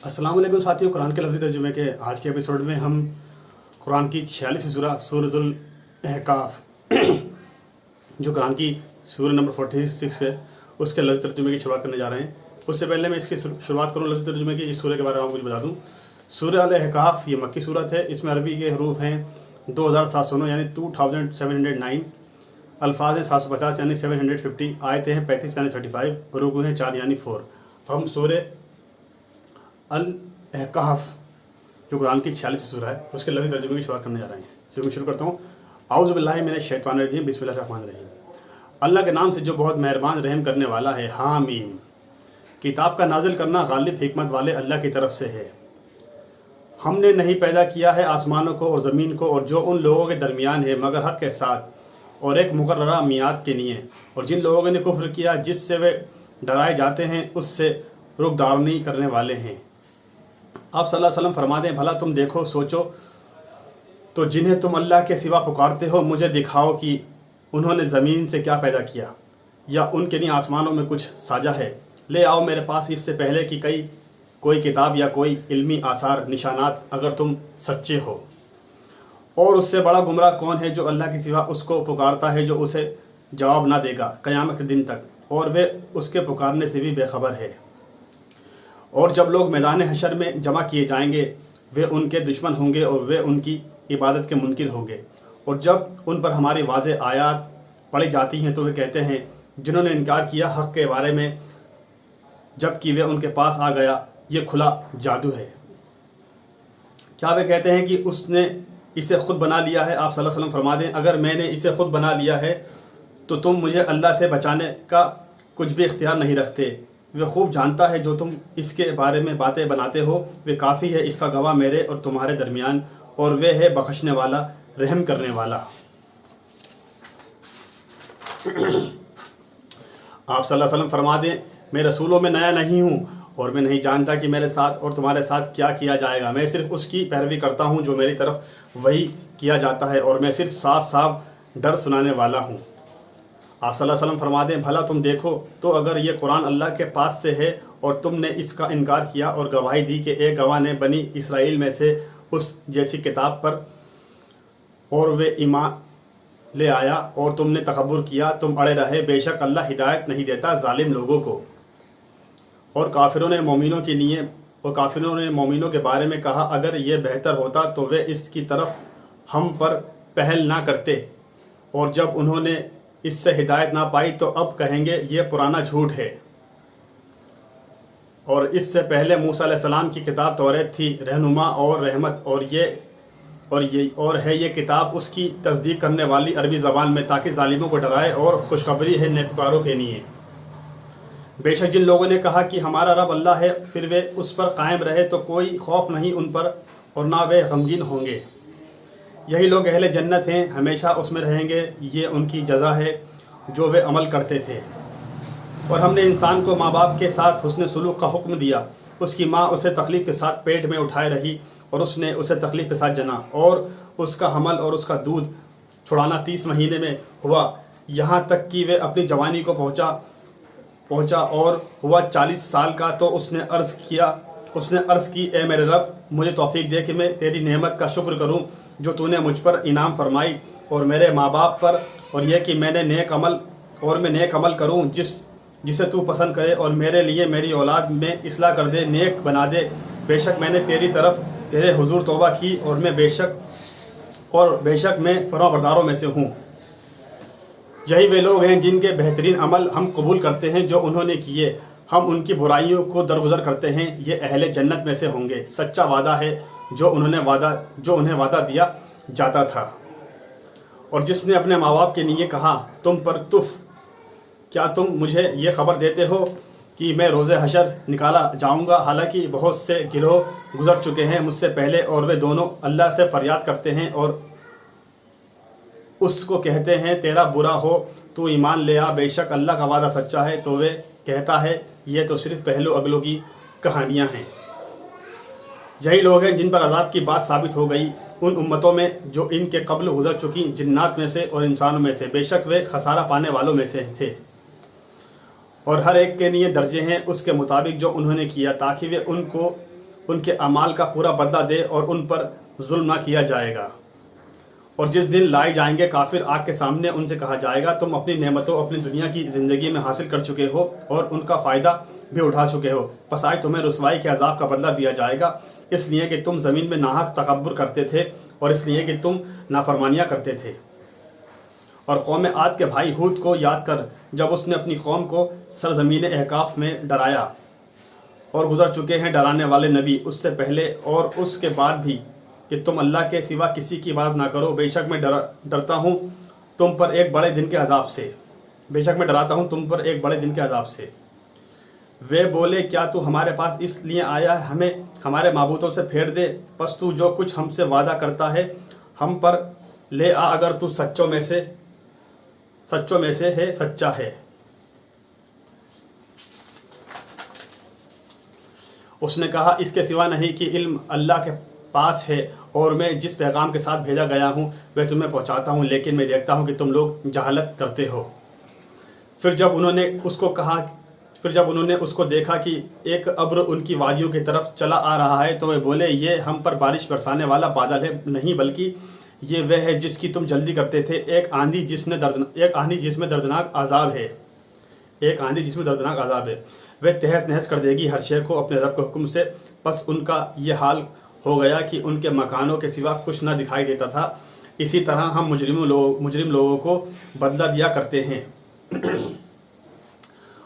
अस्सलाम वालेकुम साथियों, कुरान के लफ्ज़ी तर्जुमे के आज के एपिसोड में हम कुरान की 46वीं सूरह सूरतुल अहकाफ जो कुरान की सूरह नंबर 46 है उसके लफ्ज़ी तर्जुमे की शुरुआत करने जा रहे हैं। उससे पहले मैं इसकी शुरुआत करूँ लफ्ज़ी तर्जुमे की, इस सूरह के बारे में आपको कुछ बता दूँ। सूरह अल अहकाफ ये मक्की सूरत है। इसमें अरबी के हरूफ हैं 2709 यानी 2709, अल्फाज हैं 750 यानी 750, आयतें हैं 35 यानी 35, रुकू हैं 4 यानी 4। हम सूरह अल अहकाफ जो कुरान की 46 सूरह है उसके लफ्ज़ी तर्जुमे की शुरुआत करने जा रहे हैं। जो मैं शुरू करता हूँ, आऊज़ु बिल्लाहि मिनश शैतानिर रजीम, बिस्मिल्लाहिर रहमानिर रहीम। अल्लाह के नाम से जो बहुत मेहरबान रहम करने वाला है। हामीम। किताब का नाजिल करना गालिब हिकमत वाले अल्लाह की तरफ से है। हमने नहीं पैदा किया है आसमानों को और ज़मीन को और जो उन लोगों के दरमियान है मगर हक़ के साथ और एक मुकर्ररा मियाद के लिए, और जिन लोगों ने कुफ्र किया जिससे वे डराए जाते हैं उससे रुखदारनी करने वाले हैं। आप सल्लल्लाहु अलैहि वसल्लम फरमा दें, भला तुम देखो सोचो तो जिन्हें तुम अल्लाह के सिवा पुकारते हो मुझे दिखाओ कि उन्होंने ज़मीन से क्या पैदा किया या उनके लिए आसमानों में कुछ साजा है। ले आओ मेरे पास इससे पहले कि कोई किताब या कोई इल्मी आसार निशानात अगर तुम सच्चे हो। और उससे बड़ा गुमराह कौन है जो अल्लाह के सिवा उसको पुकारता है जो उसे जवाब ना देगा क़यामत के दिन तक, और वे उसके पुकारने से भी बेखबर है। और जब लोग मैदान हशर में जमा किए जाएंगे वे उनके दुश्मन होंगे और वे उनकी इबादत के मुनकिर होंगे। और जब उन पर हमारी वाज़ेह आयात पढ़ी जाती हैं तो वे कहते हैं जिन्होंने इनकार किया हक़ के बारे में जबकि वे उनके पास आ गया ये खुला जादू है। क्या वे कहते हैं कि उसने इसे ख़ुद बना लिया है। आप सल्लल्लाहु अलैहि वसल्लम फरमा दें, अगर मैंने इसे ख़ुद बना लिया है तो तुम मुझे अल्लाह से बचाने का कुछ भी इख्तियार नहीं रखते। वे खूब जानता है जो तुम इसके बारे में बातें बनाते हो, वे काफ़ी है इसका गवाह मेरे और तुम्हारे दरमियान, और वे है बख्शने वाला रहम करने वाला। आप सल्लल्लाहु अलैहि वसल्लम फरमा दें, मैं रसूलों में नया नहीं हूँ और मैं नहीं जानता कि मेरे साथ और तुम्हारे साथ क्या किया जाएगा। मैं सिर्फ उसकी पैरवी करता हूँ जो मेरी तरफ वही किया जाता है, और मैं सिर्फ साफ साफ डर सुनाने वाला हूँ। आप सल्लल्लाहु अलैहि वसल्लम फरमा दें, भला तुम देखो तो अगर ये कुरान अल्लाह के पास से है और तुमने इसका इनकार किया और गवाही दी कि एक गवाह ने बनी इसराइल में से उस जैसी किताब पर और वे ईमान ले आया और तुमने तकब्बुर किया, तुम अड़े रहे, बेशक अल्लाह हिदायत नहीं देता जालिम लोगों को। और काफिरों ने मोमिनों के बारे में कहा अगर ये बेहतर होता तो वे इसकी तरफ हम पर पहल ना करते, और जब उन्होंने इससे हिदायत ना पाई तो अब कहेंगे ये पुराना झूठ है। और इससे पहले मूसा अलैहिस्सलाम की किताब तौरात थी, रहनुमा और रहमत, और है ये किताब उसकी तस्दीक करने वाली अरबी ज़बान में, ताकि जालिमों को डराए, और खुशखबरी है नेककारों के लिए। बेशक जिन लोगों ने कहा कि हमारा रब अल्लाह है फिर वे उस पर कायम रहे तो कोई खौफ नहीं उन पर और ना वे गमगीन होंगे। यही लोग अहले जन्नत हैं, हमेशा उसमें रहेंगे, ये उनकी जज़ा है जो वे अमल करते थे। और हमने इंसान को माँ बाप के साथ हुस्न सलूक का हुक्म दिया। उसकी माँ उसे तकलीफ़ के साथ पेट में उठाए रही और उसने उसे तकलीफ़ के साथ जना, और उसका हमल और उसका दूध छुड़ाना 30 महीने में हुआ, यहाँ तक कि वे अपनी जवानी को पहुँचा और हुआ 40 साल का। तो उसने अर्ज़ की ए मेरे रब, मुझे तौफीक दे कि मैं तेरी नेमत का शुक्र करूं जो तूने मुझ पर इनाम फरमाई और मेरे माँ बाप पर, और यह कि मैं नेक अमल करूं जिसे तू पसंद करे, और मेरे लिए मेरी औलाद में इस्लाह कर दे, नेक बना दे। बेशक मैंने तेरी तरफ तेरे हुजूर तौबा की और बेशक मैं फरमाबरदारों में से हूँ। यही वे लोग हैं जिनके बेहतरीन अमल हम कबूल करते हैं जो उन्होंने किए, हम उनकी बुराइयों को दरगुजर करते हैं, ये अहले जन्नत में से होंगे। सच्चा वादा है जो उन्हें वादा दिया जाता था। और जिसने अपने माँ बाप के लिए कहा तुम पर तुफ, क्या तुम मुझे ये खबर देते हो कि मैं रोज़े हशर निकाला जाऊंगा, हालांकि बहुत से गिरोह गुजर चुके हैं मुझसे पहले, और वे दोनों अल्लाह से फरियाद करते हैं और उसको कहते हैं तेरा बुरा हो तू ईमान ले आ, बेशक अल्लाह का वादा सच्चा है। तो वे कहता है ये तो सिर्फ पहलू अगलों की कहानियाँ हैं। यही लोग हैं जिन पर अजाब की बात साबित हो गई उन उम्मतों में जो इनके कब्ल गुजर चुकी, जिन्नात में से और इंसानों में से, बेशक वे खसारा पाने वालों में से थे। और हर एक के लिए दर्जे हैं उसके मुताबिक जो उन्होंने किया, ताकि वे ان کے اعمال کا پورا بدلہ دے اور ان پر ظلم نہ کیا جائے گا۔ اور جس دن لائے جائیں گے کافر آگ کے سامنے، ان سے کہا جائے گا تم اپنی نعمتوں اپنی دنیا کی زندگی میں حاصل کر چکے ہو اور ان کا فائدہ بھی اٹھا چکے ہو، پس آج تمہیں رسوائی کے عذاب کا بدلہ دیا جائے گا، اس لیے کہ تم زمین میں ناحق تکبر کرتے تھے اور اس لیے کہ تم نافرمانیاں کرتے تھے۔ اور قوم عاد کے بھائی ہود کو یاد کر جب اس نے اپنی قوم کو سرزمین احقاف میں ڈرایا، اور گزر چکے ہیں ڈرانے والے نبی اس سے پہلے اور اس کے بعد بھی، کہ تم اللہ کے سوا کسی کی عبادت نہ کرو، بے شک میں ڈرتا ہوں تم پر ایک بڑے دن کے عذاب سے، بے شک میں ڈراتا ہوں تم پر ایک بڑے دن کے عذاب سے۔ وہ بولے کیا تو ہمارے پاس اس لیے آیا ہے ہمیں ہمارے معبودوں سے پھیر دے، پس تو جو کچھ ہم سے وعدہ کرتا ہے ہم پر لے آ، اگر تو سچوں میں سے ہے سچا ہے۔ اس نے کہا اس کے سوا نہیں کہ علم اللہ کے پاس ہے، اور میں جس پیغام کے ساتھ بھیجا گیا ہوں وہ تمہیں پہنچاتا ہوں، لیکن میں دیکھتا ہوں کہ تم لوگ جہالت کرتے ہو۔ پھر جب انہوں نے اس کو دیکھا کہ ایک ابر ان کی وادیوں کی طرف چلا آ رہا ہے، تو وہ بولے یہ ہم پر بارش برسانے والا بادل ہے، نہیں بلکہ یہ وہ ہے جس کی تم جلدی کرتے تھے، ایک آندھی جس میں دردناک عذاب ہے، وہ تہس نہس کر دے گی ہر شے کو اپنے رب کے حکم سے۔ پس ان کا یہ حال ہو گیا کہ ان کے مکانوں کے سوا کچھ نہ دکھائی دیتا تھا، اسی طرح ہم مجرم لوگوں کو بدلہ دیا کرتے ہیں۔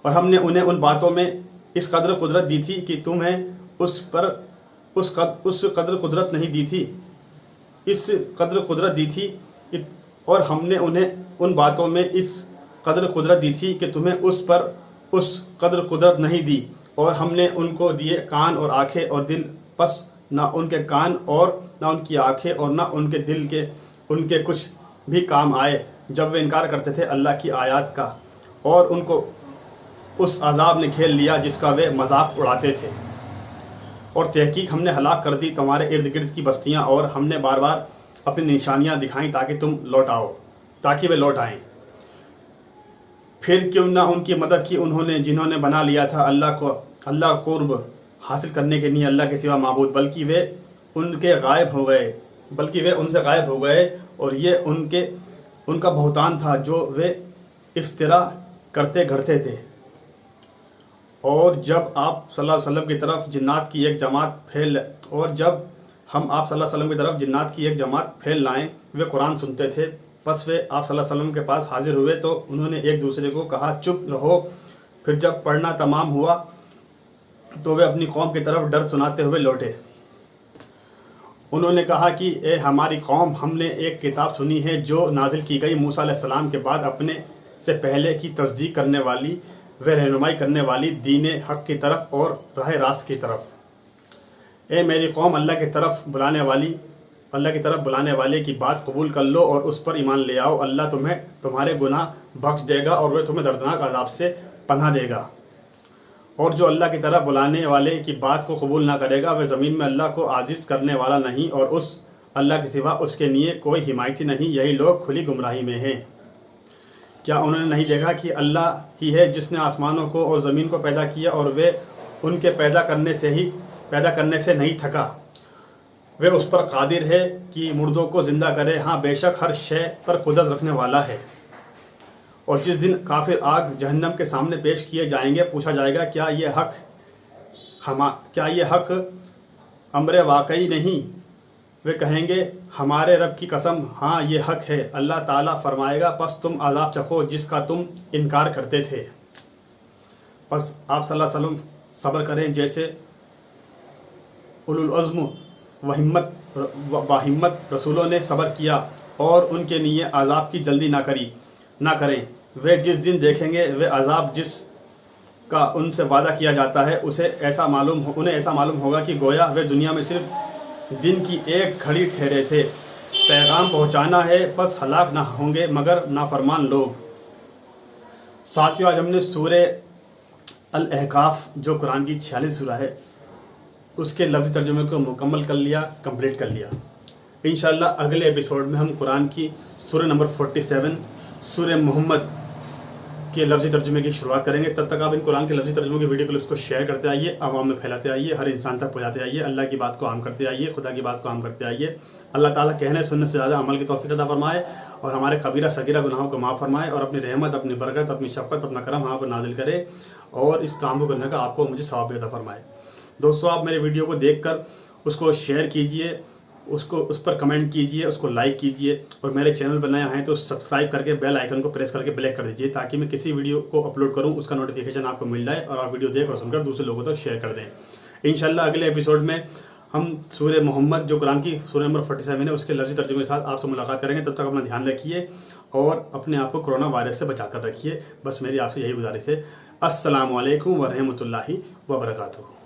اور ہم نے انہیں ان باتوں میں اس قدر قدرت دی تھی کہ تمہیں اس قدر قدرت نہیں دی تھی، اور ہم نے انہیں ان باتوں میں اس قدر قدرت دی تھی کہ تمہیں اس پر اس قدر قدرت نہیں دی، اور ہم نے ان کو دیے کان اور آنکھیں اور دل، پس نہ ان کے کان اور نہ ان کی آنکھیں اور نہ ان کے دل کے ان کے کچھ بھی کام آئے جب وہ انکار کرتے تھے اللہ کی آیات کا، اور ان کو اس عذاب نے گھیر لیا جس کا وہ مذاق اڑاتے تھے۔ اور تحقیق ہم نے ہلاک کر دی تمہارے ارد گرد کی بستیاں، اور ہم نے بار بار اپنی نشانیاں دکھائیں تاکہ وہ لوٹ آئیں۔ پھر کیوں نہ ان کی مدد کی انہوں نے جنہوں نے بنا لیا تھا اللہ قرب حاصل کرنے کے لیے اللہ کے سوا معبود، بلکہ وہ ان سے غائب ہو گئے، اور یہ ان کا بہتان تھا جو وہ افترا کرتے گھڑتے تھے۔ اور جب آپ صلی اللہ علیہ وسلم کی طرف جنات کی ایک جماعت پھیل لائیں، وہ قرآن سنتے تھے، پس وہ آپ صلی اللہ علیہ وسلم کے پاس حاضر ہوئے تو انہوں نے ایک دوسرے کو کہا چپ رہو۔ پھر جب پڑھنا تمام ہوا تو وہ اپنی قوم کی طرف ڈر سناتے ہوئے لوٹے۔ انہوں نے کہا کہ اے ہماری قوم، ہم نے ایک کتاب سنی ہے جو نازل کی گئی موسیٰ علیہ السلام کے بعد اپنے سے پہلے کی تصدیق کرنے والی، وہ رہنمائی کرنے والی دین حق کی طرف اور راہ راست کی طرف۔ اے میری قوم، اللہ کی طرف بلانے والے کی بات قبول کر لو اور اس پر ایمان لے آؤ، اللہ تمہارے گناہ بخش دے گا اور وہ تمہیں دردناک عذاب سے پناہ دے گا۔ اور جو اللہ کی طرف بلانے والے کی بات کو قبول نہ کرے گا، وہ زمین میں اللہ کو عاجز کرنے والا نہیں، اور اس اللہ کے سوا اس کے لیے کوئی حمایتی نہیں، یہی لوگ کھلی گمراہی میں ہیں۔ کیا انہوں نے نہیں دیکھا کہ اللہ ہی ہے جس نے آسمانوں کو اور زمین کو پیدا کیا، اور وہ ان کے پیدا کرنے سے نہیں تھکا، وہ اس پر قادر ہے کہ مردوں کو زندہ کرے، ہاں بے شک ہر شے پر قدرت رکھنے والا ہے۔ اور جس دن کافر آگ جہنم کے سامنے پیش کیے جائیں گے، پوچھا جائے گا کیا یہ حق امر واقعی نہیں؟ وہ کہیں گے ہمارے رب کی قسم ہاں یہ حق ہے۔ اللہ تعالیٰ فرمائے گا پس تم عذاب چکھو جس کا تم انکار کرتے تھے۔ پس آپ صلی اللہ علیہ وسلم صبر کریں جیسے اولو العزم باہمت رسولوں نے صبر کیا، اور ان کے لیے عذاب کی جلدی نہ کریں۔ وہ جس دن دیکھیں گے وہ عذاب جس کا ان سے وعدہ کیا جاتا ہے، انہیں ایسا معلوم ہوگا کہ گویا وہ دنیا میں صرف دن کی ایک گھڑی ٹھہرے تھے۔ پیغام پہنچانا ہے، بس ہلاک نہ ہوں گے مگر نافرمان لوگ۔ ساتھیو، آج ہم نے سورہ الاحقاف جو قرآن کی 46 سورہ ہے اس کے لفظی ترجمے کو کمپلیٹ کر لیا۔ انشاءاللہ اگلے ایپیسوڈ میں ہم قرآن کی سورہ نمبر 47 سورہ محمد के लफ्ज़ी तर्जुमे की शुरुआत करेंगे। तब तक आप इन कुरान के लफ्ज़ी तर्जुमे की वीडियो क्लिप्स को शेयर करते आइए, आवाम में फैलाते आइए, हर इंसान तक पहुँचाते आइए। अल्लाह की बात को आम करते आइए, खुदा की बात को आम करते आइए। अल्लाह ताला कहने सुनने से ज़्यादा अमल की तौफीक अता फरमाए और हमारे कबीरा सगीरा गुनाहों को माफ़ फरमाए और अपनी रहमत, अपनी बरकत, अपनी शफ़क़त, अपना करम हम पर नाज़िल करे और इस काम को करने का आपको मुझे सवाब अता फरमाए। दोस्तों, आप मेरे वीडियो को देखकर उसको शेयर कीजिए, उसको उस पर कमेंट कीजिए, उसको लाइक कीजिए और मेरे चैनल पर नया है तो सब्सक्राइब करके बेल आइकन को प्रेस करके ब्लैक कर दीजिए ताकि मैं किसी वीडियो को अपलोड करूं उसका नोटिफिकेशन आपको मिल जाए और आप वीडियो देख और सुनकर दूसरे लोगों तक शेयर कर दें। इंशाल्लाह अगले एपिसोड में हम सूरह मोहम्मद जो कुरान की सूरह नंबर 47 है उसके लफ्ज़ी तर्जुमे के साथ आपसे मुलाकात करेंगे। तब तक अपना ध्यान रखिए और अपने आप को कोरोना वायरस से बचा कर रखिए। बस मेरी आपसे यही गुजारिश है। अस्सलामु अलैकुम व रहमतुल्लाहि व बरकातुहू।